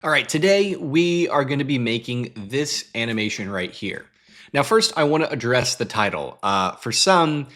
All right, today we are going to be making this animation right here. Now, first, I want to address the title. For some,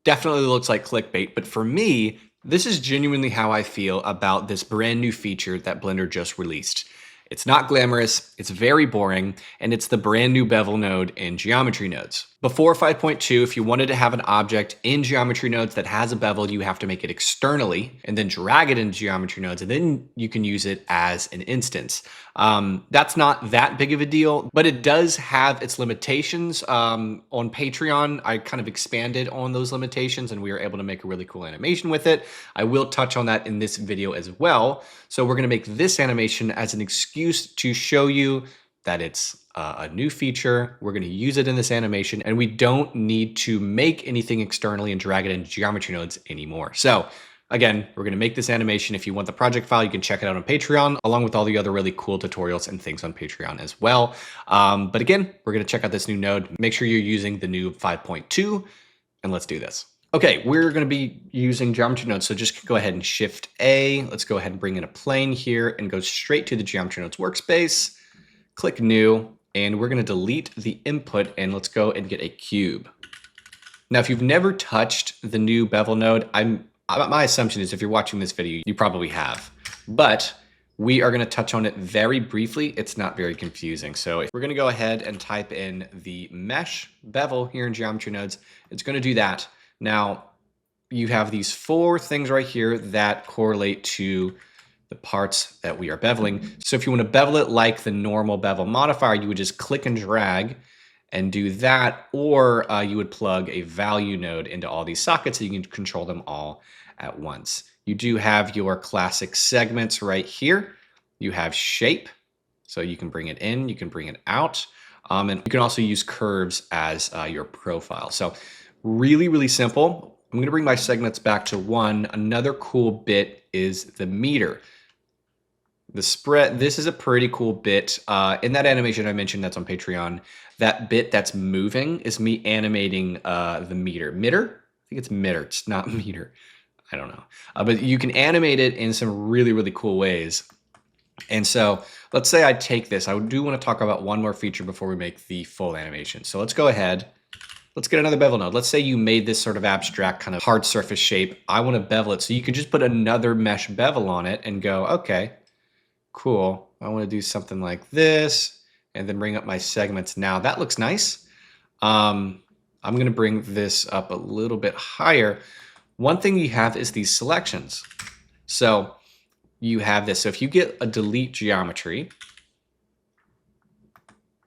definitely looks like clickbait, but for me, this is genuinely how I feel about this brand new feature that Blender just released. It's not glamorous, it's very boring, and it's the brand new bevel node in geometry nodes. Before 5.2, if you wanted to have an object in geometry nodes that has a bevel, you have to make it externally and then drag it into geometry nodes, and then you can use it as an instance. That's not that big of a deal, but it does have its limitations. On Patreon, I kind of expanded on those limitations and we were able to make a really cool animation with it. I will touch on that in this video as well. So we're gonna make this animation as an excuse to show you that it's a new feature. We're gonna use it in this animation and we don't need to make anything externally and drag it into geometry nodes anymore. So again, we're gonna make this animation. If you want the project file, you can check it out on Patreon, along with all the other really cool tutorials and things on Patreon as well. But again, we're gonna check out this new node. Make sure you're using the new 5.2, and let's do this. Okay, we're gonna be using geometry nodes, so just go ahead and Shift A. Let's go ahead and bring in a plane here and go straight to the geometry nodes workspace. Click New, and we're gonna delete the input, and let's go and get a cube. Now, if you've never touched the new bevel node, my assumption is if you're watching this video, you probably have, but we are gonna touch on it very briefly. It's not very confusing. So if we're gonna go ahead and type in the mesh bevel here in geometry nodes, it's gonna do that. Now, you have these four things right here that correlate to the parts that we are beveling. So if you wanna bevel it like the normal bevel modifier, you would just click and drag and do that, or you would plug a value node into all these sockets so you can control them all at once. You do have your classic segments right here. You have shape, so you can bring it in, you can bring it out, and you can also use curves as your profile. So really, really simple. I'm gonna bring my segments back to 1. Another cool bit is the meter. The spread, this is a pretty cool bit. In that animation I mentioned that's on Patreon, that bit that's moving is me animating the meter. Mitter? I think it's mitter, it's not meter. I don't know. But you can animate it in some really, really cool ways. And so let's say I take this. I do want to talk about one more feature before we make the full animation. So let's go ahead. Let's get another bevel node. Let's say you made this sort of abstract kind of hard surface shape. I want to bevel it. So you can just put another mesh bevel on it and go, okay, cool. I want to do something like this and then bring up my segments. Now that looks nice. I'm going to bring this up a little bit higher. One thing you have is these selections. So you have this. So if you get a delete geometry,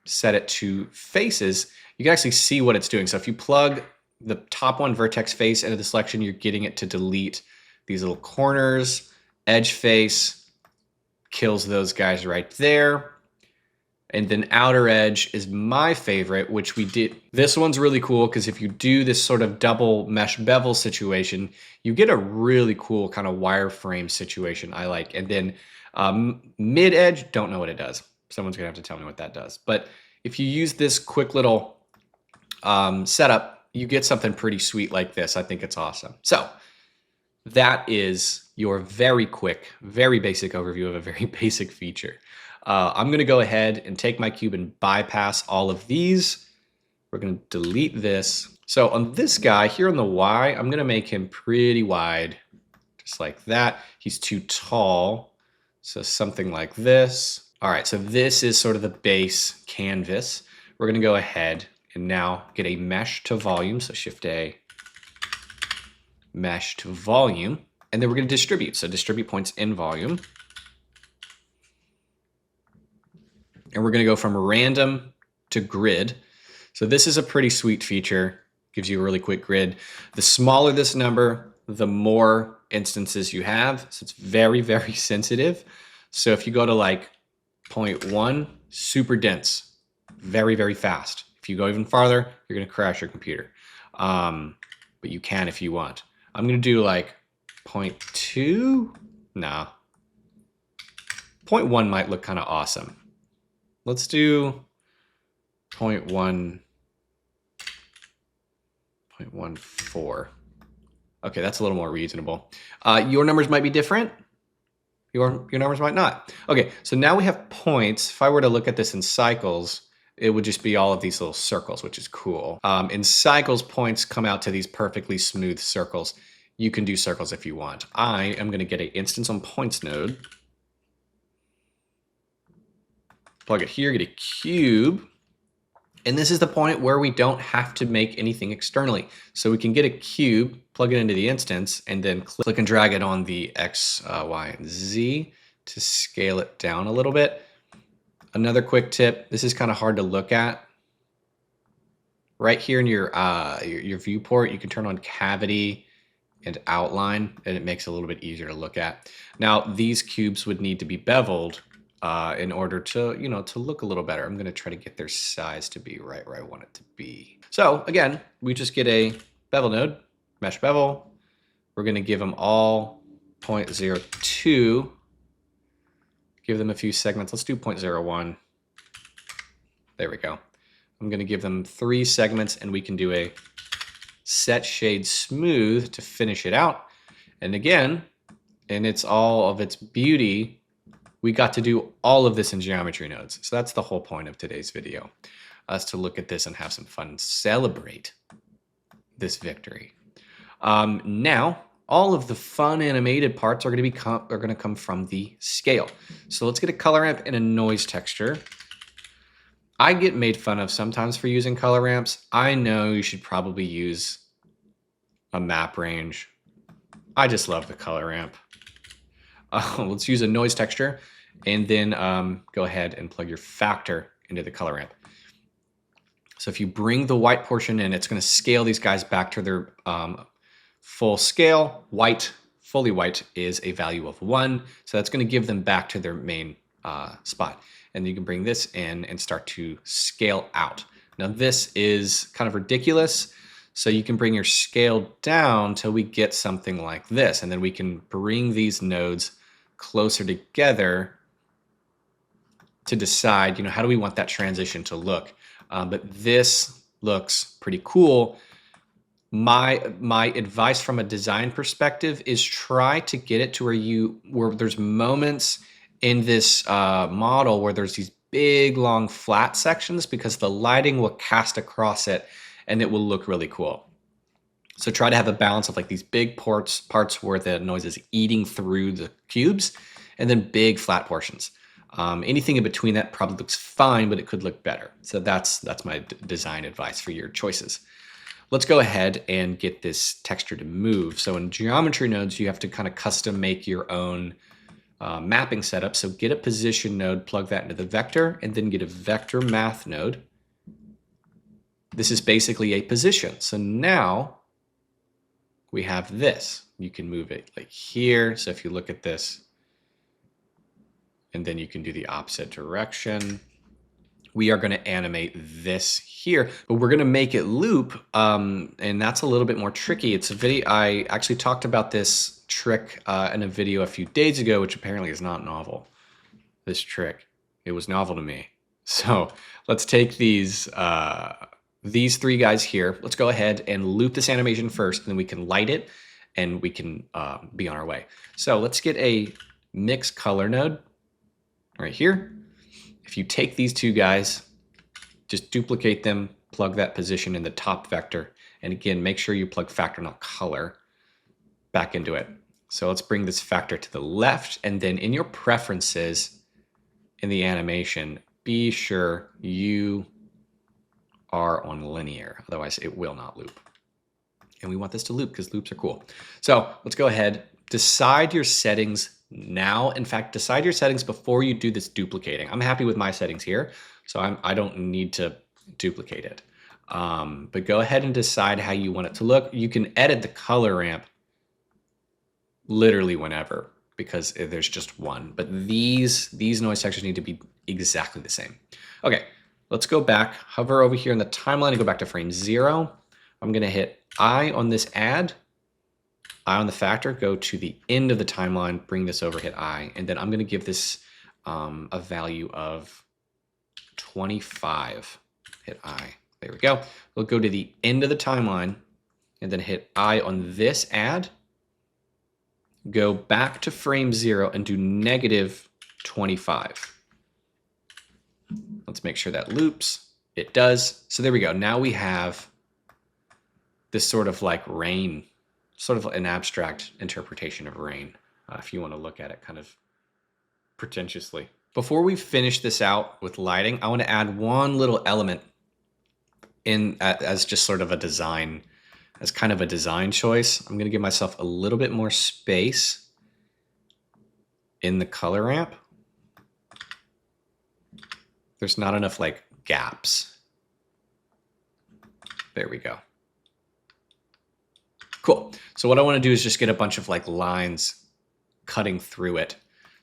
set it to faces, you can actually see what it's doing. So if you plug the top one vertex face into the selection, you're getting it to delete these little corners. Edge face kills those guys right there. And then outer edge is my favorite, which we did. This one's really cool because if you do this sort of double mesh bevel situation, you get a really cool kind of wireframe situation I like. And then mid edge, don't know what it does. Someone's gonna have to tell me what that does. But if you use this quick little setup, you get something pretty sweet like this. I think it's awesome. So that is your very quick, very basic overview of a very basic feature. I'm going to go ahead and take my cube and bypass all of these. We're going to delete this. So on this guy here on the Y, I'm going to make him pretty wide, just like that. He's too tall, so something like this. All right, so this is sort of the base canvas. We're going to go ahead and now get a mesh to volume. So Shift A, mesh to volume, and then we're going to distribute. So distribute points in volume. And we're going to go from random to grid. So this is a pretty sweet feature. Gives you a really quick grid. The smaller this number, the more instances you have. So it's very, very sensitive. So if you go to like 0.1, super dense, very, very fast. If you go even farther, you're going to crash your computer. But you can if you want. I'm going to do like 0.2. Nah. 0.1 might look kind of awesome. Let's do 0.1, 0.14. Okay, that's a little more reasonable. Your numbers might be different. Your numbers might not. Okay, so now we have points. If I were to look at this in cycles, it would just be all of these little circles, which is cool. In cycles, points come out to these perfectly smooth circles. You can do circles if you want. I am going to get an instance on points node. Plug it here, get a cube. And this is the point where we don't have to make anything externally. So we can get a cube, plug it into the instance, and then click and drag it on the X, Y, and Z to scale it down a little bit. Another quick tip, this is kind of hard to look at. Right here in your viewport, you can turn on cavity and outline, and it makes it a little bit easier to look at. Now, these cubes would need to be beveled in order to, to look a little better. I'm going to try to get their size to be right where I want it to be. So again, we just get a bevel node, mesh bevel. We're going to give them all 0.02. Give them a few segments. Let's do 0.01. There we go. I'm going to give them 3 segments, and we can do a set shade smooth to finish it out. And again, and it's all of its beauty, we got to do all of this in geometry nodes. So that's the whole point of today's video, us to look at this and have some fun and celebrate this victory. Now, all of the fun animated parts are going to come from the scale. So let's get a color ramp and a noise texture. I get made fun of sometimes for using color ramps. I know you should probably use a map range. I just love the color ramp. Let's use a noise texture, and then go ahead and plug your factor into the color ramp. So if you bring the white portion in, it's going to scale these guys back to their full scale. White, fully white, is a value of 1. So that's going to give them back to their main spot. And you can bring this in and start to scale out. Now this is kind of ridiculous. So you can bring your scale down till we get something like this. And then we can bring these nodes closer together to decide, how do we want that transition to look? But this looks pretty cool. My advice from a design perspective is try to get it to where there's moments in this model where there's these big, long, flat sections, because the lighting will cast across it and it will look really cool. So try to have a balance of like these big parts where the noise is eating through the cubes, and then big flat portions. Anything in between that probably looks fine, but it could look better. So that's my design advice for your choices. Let's go ahead and get this texture to move. So in geometry nodes, you have to kind of custom make your own mapping setup. So get a position node, plug that into the vector, and then get a vector math node. This is basically a position. So now we have this. You can move it like here. So if you look at this, and then you can do the opposite direction. We are going to animate this here, but we're going to make it loop, and that's a little bit more tricky. It's a video. I actually talked about this trick in a video a few days ago, which apparently is not novel. This trick, it was novel to me. So let's take these 3 guys here. Let's go ahead and loop this animation first, and then we can light it, and we can be on our way. So let's get a mix color node right here. If you take these 2 guys, just duplicate them, plug that position in the top vector, and again, make sure you plug factor, not color, back into it. So let's bring this factor to the left, and then in your preferences in the animation, be sure you are on linear, otherwise it will not loop. And we want this to loop because loops are cool. So let's go ahead, decide your settings now. In fact, decide your settings before you do this duplicating. I'm happy with my settings here, so I don't need to duplicate it. But go ahead and decide how you want it to look. You can edit the color ramp literally whenever, because there's just one. But these noise textures need to be exactly the same. Okay, let's go back, hover over here in the timeline and go back to frame 0. I'm gonna hit I on this add, I on the factor, go to the end of the timeline, bring this over, hit I, and then I'm going to give this a value of 25. Hit I. There we go. We'll go to the end of the timeline and then hit I on this add. go back to frame 0 and do -25. Let's make sure that loops. It does. So there we go. Now we have this sort of like rain, sort of an abstract interpretation of rain, if you want to look at it kind of pretentiously. Before we finish this out with lighting, I want to add one little element in as just sort of a design, as kind of a design choice. I'm going to give myself a little bit more space in the color ramp. There's not enough like gaps. There we go. Cool. So what I want to do is just get a bunch of like lines cutting through it.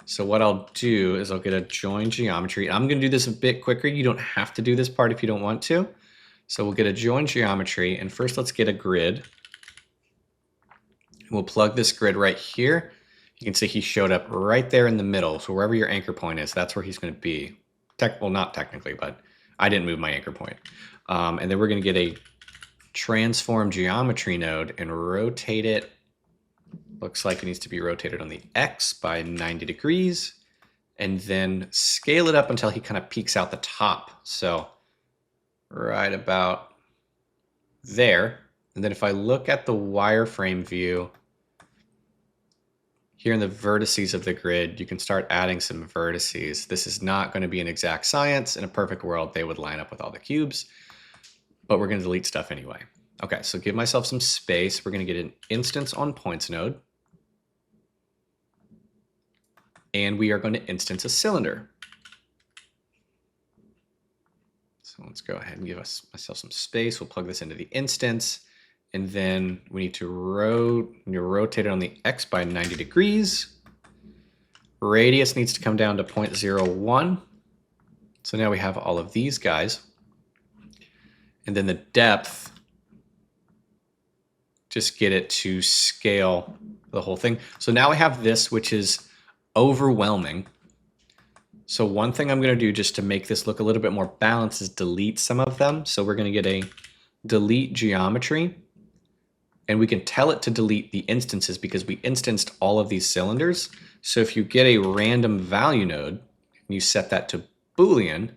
So what I'll do is I'll get a join geometry. I'm going to do this a bit quicker. You don't have to do this part if you don't want to. So we'll get a join geometry, and first let's get a grid. We'll plug this grid right here. You can see he showed up right there in the middle. So wherever your anchor point is, that's where he's going to be. Well, not technically, but I didn't move my anchor point. And then we're going to get a transform geometry node and rotate it. Looks like it needs to be rotated on the X by 90 degrees, and then scale it up until he kind of peeks out the top. So right about there. And then if I look at the wireframe view here in the vertices of the grid, you can start adding some vertices. This is not going to be an exact science. In a perfect world, they would line up with all the cubes, but we're going to delete stuff anyway. Okay, so give myself some space. We're going to get an instance on points node. And we are going to instance a cylinder. So let's go ahead and give myself some space. We'll plug this into the instance. And then we need to rotate it on the X by 90 degrees. Radius needs to come down to 0.01. So now we have all of these guys. And then the depth, just get it to scale the whole thing. So now we have this, which is overwhelming. So one thing I'm going to do just to make this look a little bit more balanced is delete some of them. So we're going to get a delete geometry, and we can tell it to delete the instances because we instanced all of these cylinders. So if you get a random value node and you set that to Boolean,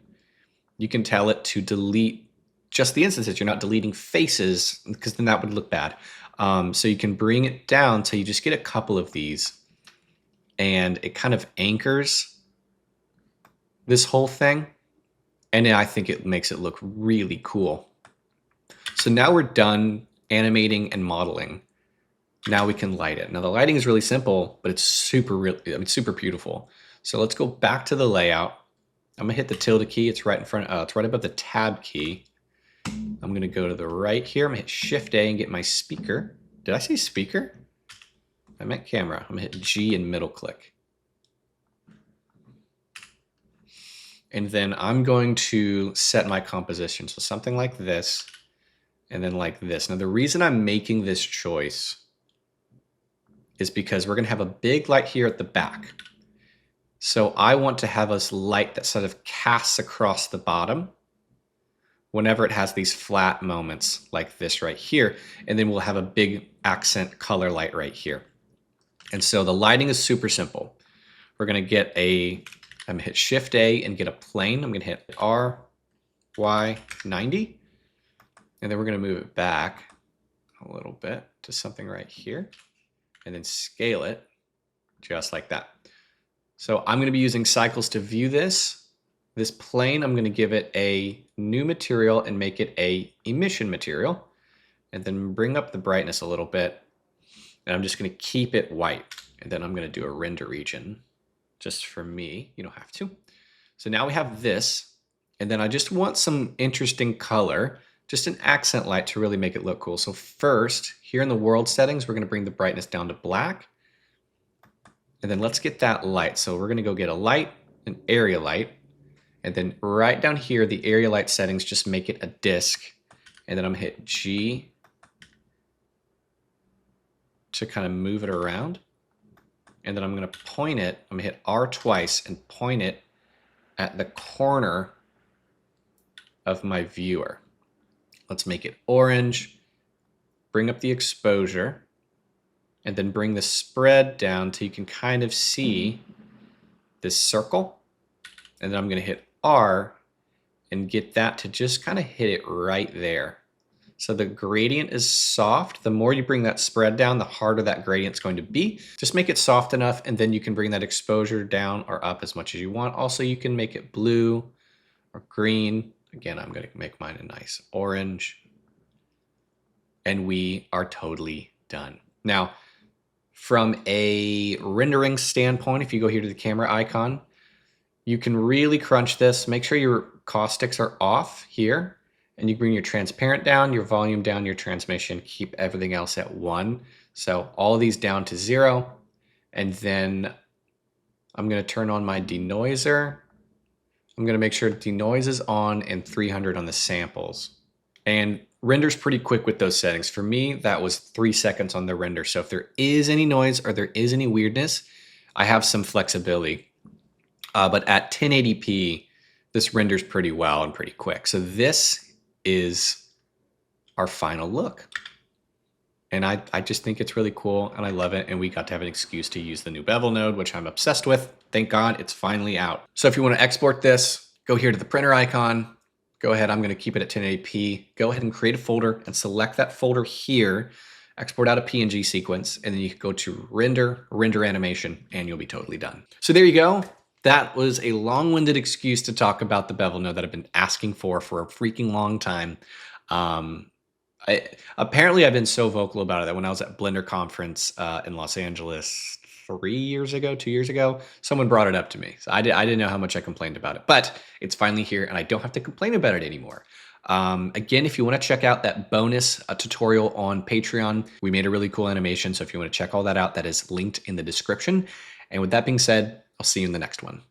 you can tell it to delete just the instances. You're not deleting faces because then that would look bad. So you can bring it down till you just get a couple of these, and it kind of anchors this whole thing. And I think it makes it look really cool. So now we're done animating and modeling. Now we can light it. Now the lighting is really simple, but it's super beautiful. So let's go back to the layout. I'm gonna hit the tilde key. It's right in front. It's right above the tab key. I'm gonna go to the right here. I'm gonna hit Shift A and get my speaker. Did I say speaker? I meant camera. I'm gonna hit G and middle click. And then I'm going to set my composition. So something like this, and then like this. Now the reason I'm making this choice is because we're gonna have a big light here at the back. So I want to have a light that sort of casts across the bottom whenever it has these flat moments like this right here. And then we'll have a big accent color light right here. And so the lighting is super simple. We're gonna get I'm gonna hit Shift A and get a plane. I'm gonna hit R, Y, 90. And then we're gonna move it back a little bit to something right here and then scale it just like that. So I'm gonna be using cycles to view this. This plane, I'm gonna give it a new material and make it a emission material, and then bring up the brightness a little bit. And I'm just gonna keep it white. And then I'm gonna do a render region just for me. You don't have to. So now we have this, and then I just want some interesting color, just an accent light to really make it look cool. So first, here in the world settings, we're gonna bring the brightness down to black. And then let's get that light. So we're gonna go get a light, an area light, and then right down here, the area light settings, just make it a disk. And then I'm gonna hit G to kind of move it around. And then I'm gonna point it, I'm gonna hit R twice and point it at the corner of my viewer. Let's make it orange, bring up the exposure, and then bring the spread down till you can kind of see this circle. And then I'm going to hit R and get that to just kind of hit it right there. So the gradient is soft. The more you bring that spread down, the harder that gradient's going to be. Just make it soft enough, and then you can bring that exposure down or up as much as you want. Also, you can make it blue or green. Again, I'm going to make mine a nice orange. And we are totally done. Now, from a rendering standpoint, if you go here to the camera icon, you can really crunch this. Make sure your caustics are off here, and you bring your transparent down, your volume down, your transmission, keep everything else at 1. So all of these down to 0. And then I'm going to turn on my denoiser. I'm going to make sure denoise is on and 300 on the samples. And render's pretty quick with those settings. For me, that was 3 seconds on the render. So if there is any noise or there is any weirdness, I have some flexibility. But at 1080p, this renders pretty well and pretty quick. So this is our final look. And I just think it's really cool, and I love it. And we got to have an excuse to use the new Bevel node, which I'm obsessed with. Thank God it's finally out. So if you want to export this, go here to the printer icon. Go ahead, I'm going to keep it at 1080p. Go ahead and create a folder and select that folder here. Export out a PNG sequence, and then you can go to render animation, and you'll be totally done. So there you go. That was a long-winded excuse to talk about the Bevel node that I've been asking for a freaking long time. Apparently, I've been so vocal about it that when I was at Blender conference in Los Angeles 2 years ago, someone brought it up to me. So I didn't know how much I complained about it, but it's finally here, and I don't have to complain about it anymore. Again, if you want to check out that bonus tutorial on Patreon, we made a really cool animation. So if you want to check all that out, that is linked in the description. And with that being said, I'll see you in the next one.